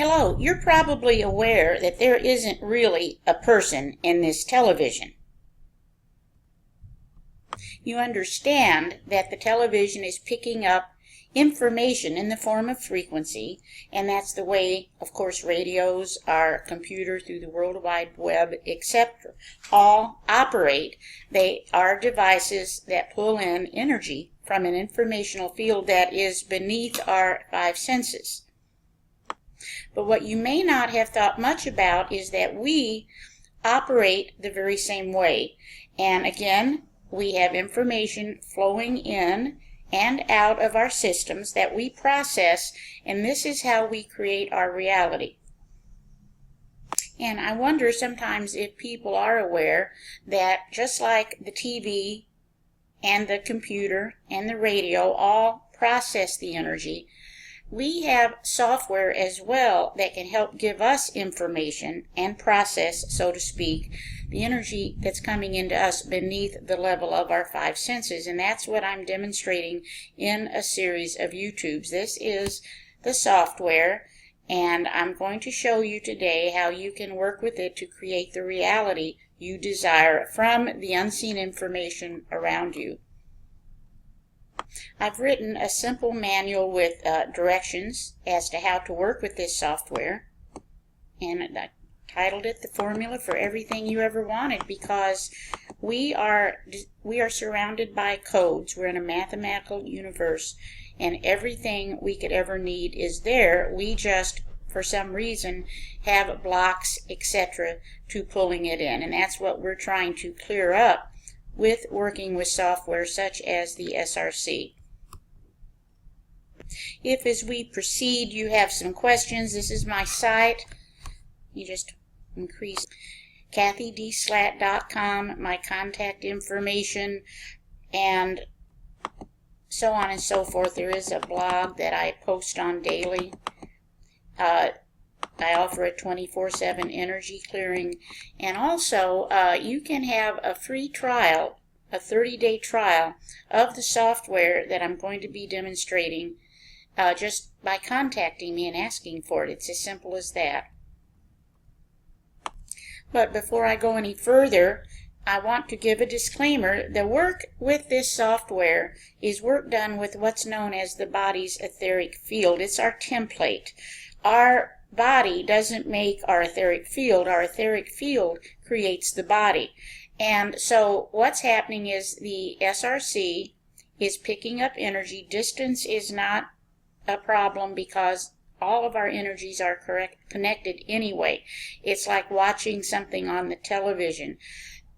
Hello, you're probably aware that there isn't really a person in this television. You understand that the television is picking up information in the form of frequency, and that's the way, of course, radios, our computer through the World Wide Web, etc., all operate. They are devices that pull in energy from an informational field that is beneath our five senses. But what you may not have thought much about is that we operate the very same way. And again, we have information flowing in and out of our systems that we process, and this is how we create our reality. And I wonder sometimes if people are aware that just like the TV and the computer and the radio all process the energy, we have software as well that can help give us information and process, so to speak, the energy that's coming into us beneath the level of our five senses. And that's what I'm demonstrating in a series of YouTubes. This is the software, and I'm going to show you today how you can work with it to create the reality you desire from the unseen information around you. I've written a simple manual with directions as to how to work with this software, and I titled it The Formula for Everything You Ever Wanted, because we are surrounded by codes. We're in a mathematical universe, and everything we could ever need is there. We just, for some reason, have blocks, etc., to pulling it in, and that's what we're trying to clear up with working with software such as the SRC. If as we proceed you have some questions, this is my site. You just increase CathyDSlatt.com, my contact information, and so on and so forth. There is a blog that I post on daily. I offer a 24/7 energy clearing, and also you can have a free trial, a 30-day trial of the software that I'm going to be demonstrating just by contacting me and asking for it. It's as simple as that. But before I go any further, I want to give a disclaimer. The work with this software is work done with what's known as the body's etheric field. It's our template. Our body doesn't make our etheric field. Our etheric field creates the body. And so what's happening is the SRC is picking up energy. Distance is not a problem because all of our energies are connected anyway. It's like watching something on the television.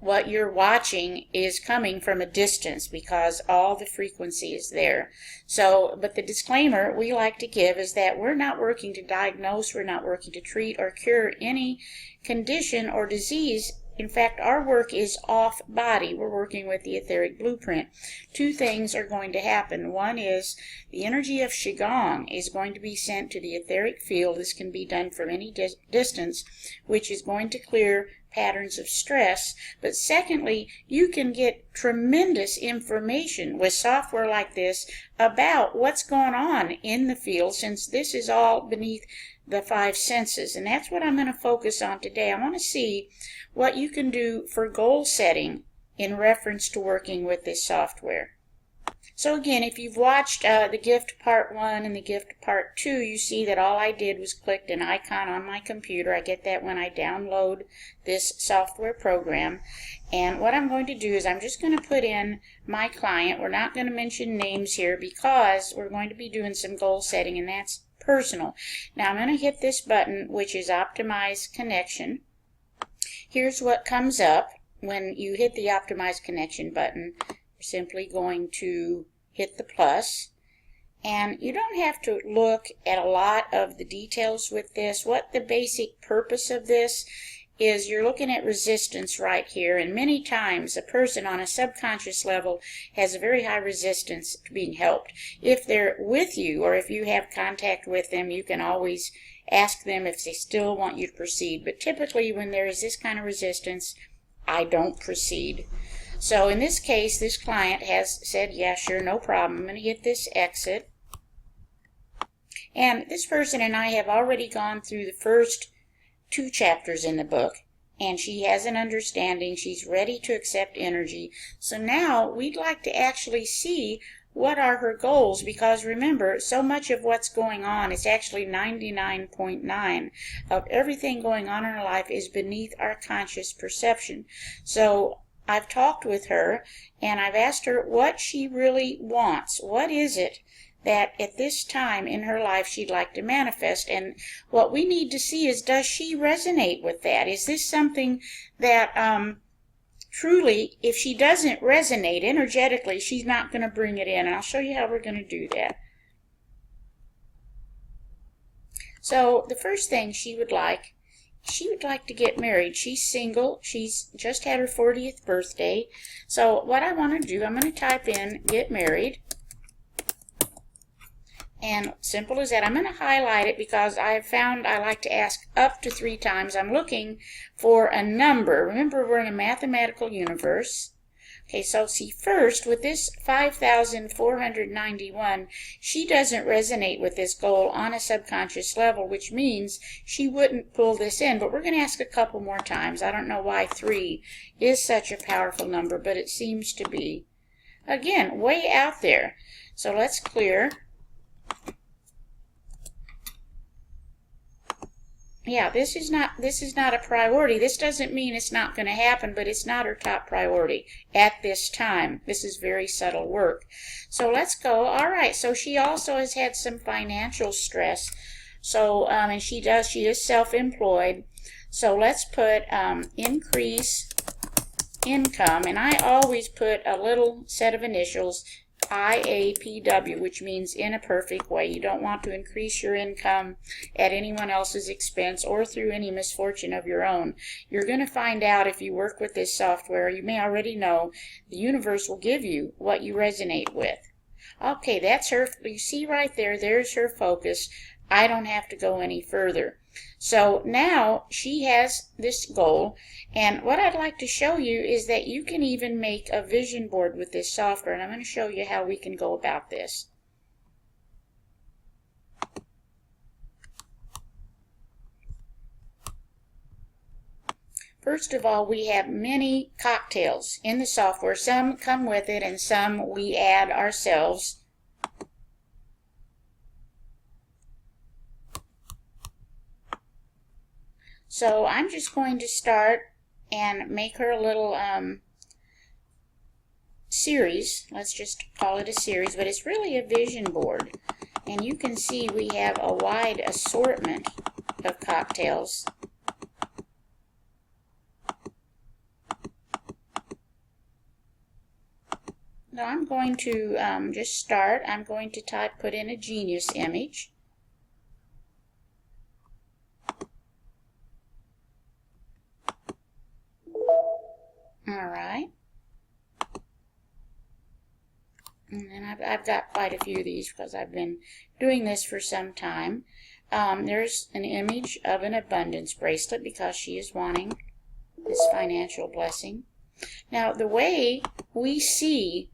What you're watching is coming from a distance because all the frequency is there. So, but the disclaimer we like to give is that we're not working to diagnose, we're not working to treat or cure any condition or disease. In fact, our work is off body. We're working with the etheric blueprint. Two things are going to happen. One is the energy of QiGong is going to be sent to the etheric field. This can be done from any distance, which is going to clear patterns of stress. But secondly, you can get tremendous information with software like this about what's going on in the field, since this is all beneath the five senses. And that's what I'm going to focus on today. I want to see what you can do for goal setting in reference to working with this software. So again, if you've watched the gift part 1 and the gift part 2, you see that all I did was click an icon on my computer. I get that when I download this software program. And what I'm going to do is I'm just going to put in my client. We're not going to mention names here because we're going to be doing some goal setting, and that's personal. Now I'm going to hit this button, which is Optimize Connection. Here's what comes up when you hit the Optimize Connection button. You're simply going to hit the plus, and you don't have to look at a lot of the details with this. What the basic purpose of this is, you're looking at resistance right here, and many times a person on a subconscious level has a very high resistance to being helped. If they're with you or if you have contact with them, you can always ask them if they still want you to proceed. But typically when there is this kind of resistance, I don't proceed. So in this case, this client has said, yeah, sure, no problem. I'm going to hit this exit. And this person and I have already gone through the first 2 chapters in the book, and she has an understanding. She's ready to accept energy. So now we'd like to actually see what are her goals, because remember, so much of what's going on, it's actually 99.9 of everything going on in her life is beneath our conscious perception. So I've talked with her and I've asked her what she really wants. What is it that at this time in her life she'd like to manifest? And what we need to see is, does she resonate with that? Is this something that truly, if she doesn't resonate energetically, she's not going to bring it in. And I'll show you how we're going to do that. So the first thing she would like to get married. She's single. She's just had her 40th birthday. So what I want to do, I'm going to type in get married. And simple as that. I'm going to highlight it because I have found I like to ask up to 3 times. I'm looking for a number. Remember, we're in a mathematical universe. Okay, so see, first, with this 5,491, she doesn't resonate with this goal on a subconscious level, which means she wouldn't pull this in. But we're going to ask a couple more times. I don't know why 3 is such a powerful number, but it seems to be. Again, way out there. So let's clear. Yeah, this is not a priority. This doesn't mean it's not going to happen, but it's not her top priority at this time. This is very subtle work. So let's go. All right, so she also has had some financial stress. So, and she is self-employed. So let's put increase income, and I always put a little set of initials, IAPW, which means in a perfect way. You don't want to increase your income at anyone else's expense or through any misfortune of your own. You're going to find out if you work with this software. You may already know the universe will give you what you resonate with. Okay, that's her. You see right there, there's her focus. I don't have to go any further. So now she has this goal, and what I'd like to show you is that you can even make a vision board with this software, and I'm going to show you how we can go about this. First of all, we have many cocktails in the software. Some come with it and some we add ourselves. So I'm just going to start and make her a little series. Let's just call it a series, but it's really a vision board. And you can see we have a wide assortment of cocktails. Now I'm going to just start. I'm going to put in a genius image. Alright, and then I've got quite a few of these because I've been doing this for some time. There's an image of an abundance bracelet because she is wanting this financial blessing. Now the way we see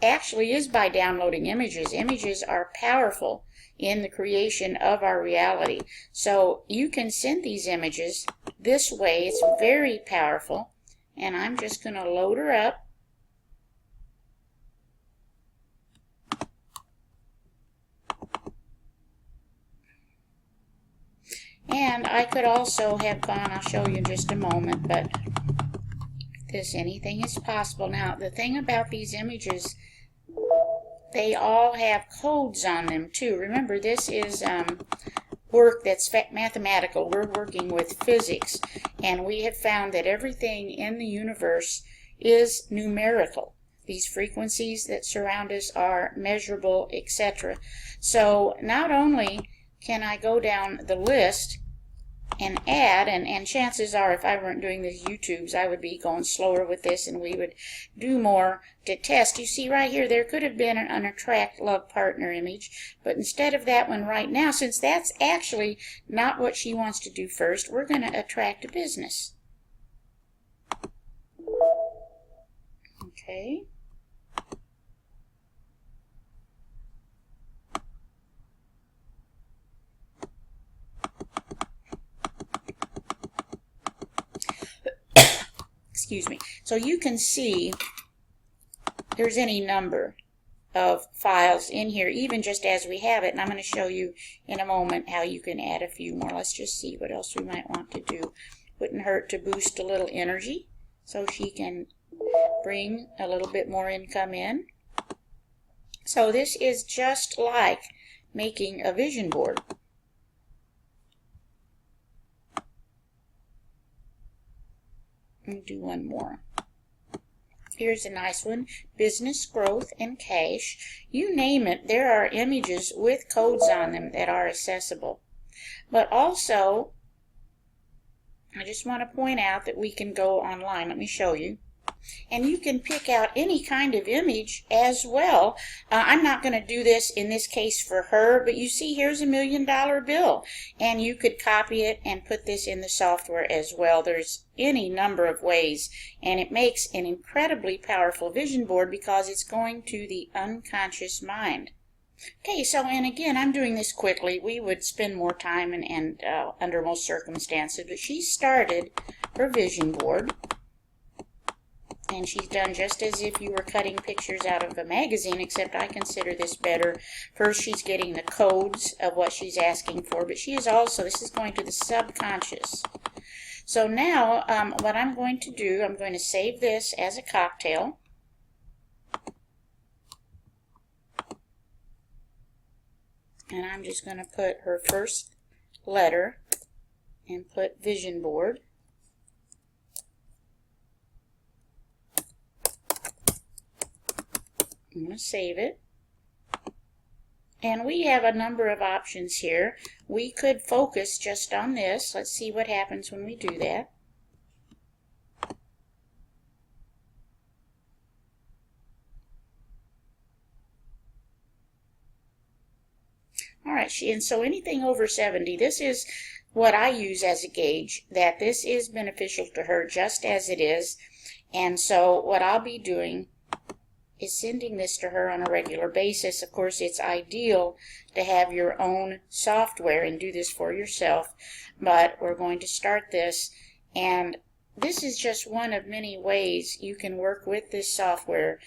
actually is by downloading images. Images are powerful in the creation of our reality. So you can send these images this way. It's very powerful. And I'm just going to load her up. And I could also have gone, I'll show you in just a moment, but anything is possible. Now, the thing about these images, they all have codes on them too. Remember, this is work that's mathematical. We're working with physics, and we have found that everything in the universe is numerical. These frequencies that surround us are measurable, etc. So not only can I go down the list and add, and chances are if I weren't doing these YouTubes, I would be going slower with this and we would do more to test. You see right here, there could have been an attract love partner image, but instead of that one right now, since that's actually not what she wants to do first, we're going to attract a business. Okay. Excuse me. So you can see there's any number of files in here, even just as we have it. And I'm going to show you in a moment how you can add a few more. Let's just see what else we might want to do. Wouldn't hurt to boost a little energy so she can bring a little bit more income in. So this is just like making a vision board. And do one more. Here's a nice one, business growth and cash. You name it, there are images with codes on them that are accessible. But also, I just want to point out that we can go online. Let me show you. And you can pick out any kind of image as well. I'm not going to do this in this case for her, but you see here's $1 million bill. And you could copy it and put this in the software as well. There's any number of ways. And it makes an incredibly powerful vision board because it's going to the unconscious mind. Okay, so, and again, I'm doing this quickly. We would spend more time and under most circumstances, but she started her vision board. And she's done just as if you were cutting pictures out of a magazine, except I consider this better. First, she's getting the codes of what she's asking for, but she is also, this is going to the subconscious. So now, what I'm going to do, I'm going to save this as a cocktail. And I'm just going to put her first letter and put vision board. I'm going to save it. And we have a number of options here. We could focus just on this. Let's see what happens when we do that. Alright, and so anything over 70, this is what I use as a gauge, that this is beneficial to her just as it is. And so what I'll be doing is sending this to her on a regular basis. Of course, it's ideal to have your own software and do this for yourself, but we're going to start this, and this is just one of many ways you can work with this software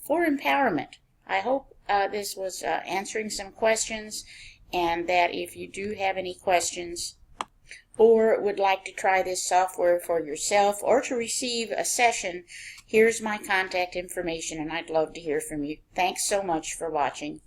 for empowerment. I hope this was answering some questions, and that if you do have any questions or would like to try this software for yourself or to receive a session, here's my contact information, and I'd love to hear from you. Thanks so much for watching.